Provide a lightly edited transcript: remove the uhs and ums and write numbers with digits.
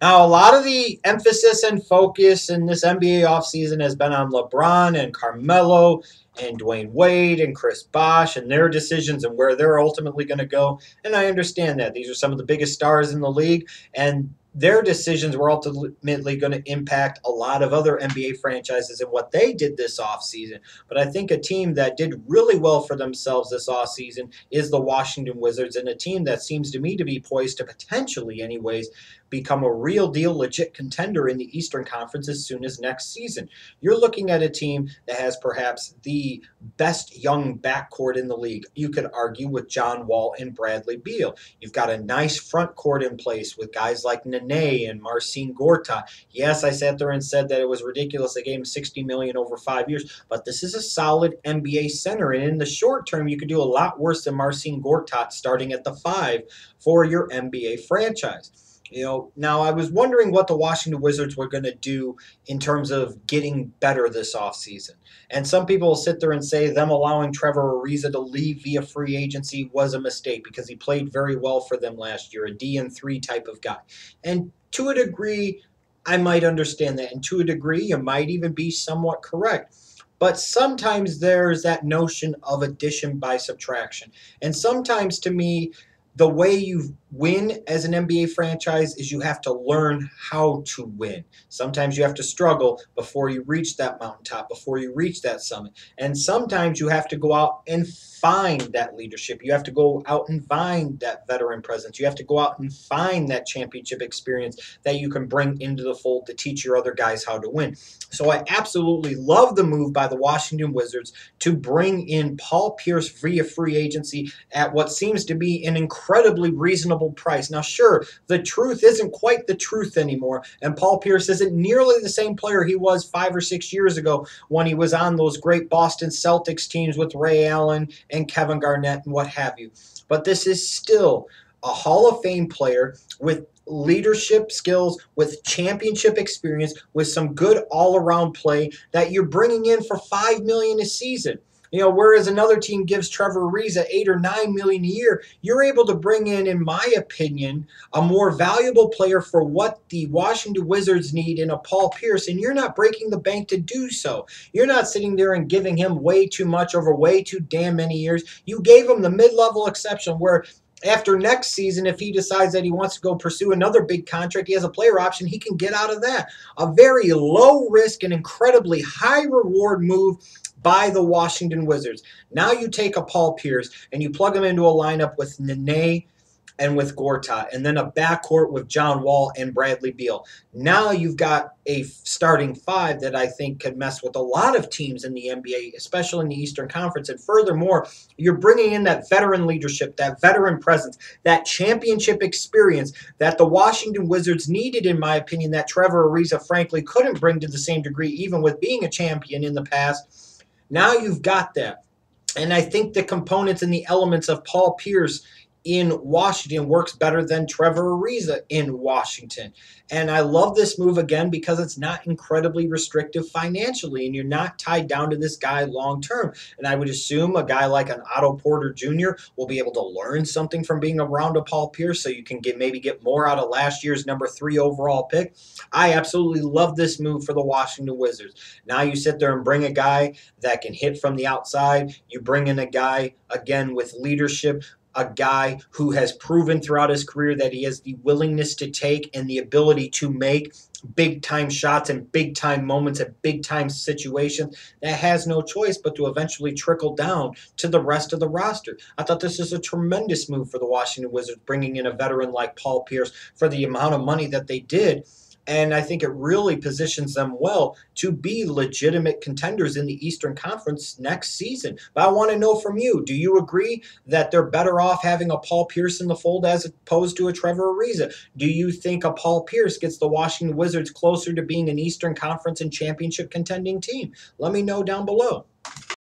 Now, a lot of the emphasis and focus in this NBA offseason has been on LeBron and Carmelo and Dwayne Wade and Chris Bosh and their decisions and where they're ultimately going to go. And I understand that. These are some of the biggest stars in the league, and their decisions were ultimately going to impact a lot of other NBA franchises and what they did this offseason. But I think a team that did really well for themselves this offseason is the Washington Wizards, and a team that seems to me to be poised to potentially, anyways, become a real deal legit contender in the Eastern Conference as soon as next season. You're looking at a team that has perhaps the best young backcourt in the league. You could argue with John Wall and Bradley Beal. You've got a nice front court in place with guys like Nene and Marcin Gortat. Yes, I sat there and said that it was ridiculous they gave him $60 million over 5 years, but this is a solid NBA center, and in the short term, you could do a lot worse than Marcin Gortat starting at the 5 for your NBA franchise. Now I was wondering what the Washington Wizards were going to do in terms of getting better this offseason. And some people will sit there and say them allowing Trevor Ariza to leave via free agency was a mistake because he played very well for them last year, a DN3 type of guy. And to a degree, I might understand that. And to a degree, you might even be somewhat correct. But sometimes there's that notion of addition by subtraction. And sometimes to me, the way you win as an NBA franchise is you have to learn how to win. Sometimes you have to struggle before you reach that mountaintop, before you reach that summit. And sometimes you have to go out and find that leadership. You have to go out and find that veteran presence. You have to go out and find that championship experience that you can bring into the fold to teach your other guys how to win. So I absolutely love the move by the Washington Wizards to bring in Paul Pierce via free agency at what seems to be an incredibly reasonable price. Now, sure, the truth isn't quite the truth anymore, and Paul Pierce isn't nearly the same player he was 5 or 6 years ago when he was on those great Boston Celtics teams with Ray Allen and Kevin Garnett and what have you. But this is still a Hall of Fame player with leadership skills, with championship experience, with some good all-around play that you're bringing in for $5 million a season. Whereas another team gives Trevor Ariza $8 or $9 million a year, you're able to bring in my opinion, a more valuable player for what the Washington Wizards need in a Paul Pierce, and you're not breaking the bank to do so. You're not sitting there and giving him way too much over way too damn many years. You gave him the mid-level exception where after next season, if he decides that he wants to go pursue another big contract, he has a player option, he can get out of that. A very low risk and incredibly high reward move by the Washington Wizards. Now you take a Paul Pierce and you plug him into a lineup with Nene and with Gortat, and then a backcourt with John Wall and Bradley Beal. Now you've got a starting 5 that I think could mess with a lot of teams in the NBA, especially in the Eastern Conference. And furthermore, you're bringing in that veteran leadership, that veteran presence, that championship experience that the Washington Wizards needed, in my opinion, that Trevor Ariza frankly couldn't bring to the same degree, even with being a champion in the past. Now you've got that. And I think the components and the elements of Paul Pierce in Washington works better than Trevor Ariza in Washington. And I love this move again because it's not incredibly restrictive financially, and you're not tied down to this guy long term. And I would assume a guy like an Otto Porter Jr. will be able to learn something from being around a Paul Pierce, so you can maybe get more out of last year's number 3 overall pick. I absolutely love this move for the Washington Wizards. Now you sit there and bring a guy that can hit from the outside. You bring in a guy, again, with leadership, a guy who has proven throughout his career that he has the willingness to take and the ability to make big-time shots and big-time moments and big-time situations that has no choice but to eventually trickle down to the rest of the roster. I thought this is a tremendous move for the Washington Wizards, bringing in a veteran like Paul Pierce for the amount of money that they did. And I think it really positions them well to be legitimate contenders in the Eastern Conference next season. But I want to know from you, do you agree that they're better off having a Paul Pierce in the fold as opposed to a Trevor Ariza? Do you think a Paul Pierce gets the Washington Wizards closer to being an Eastern Conference and championship contending team? Let me know down below.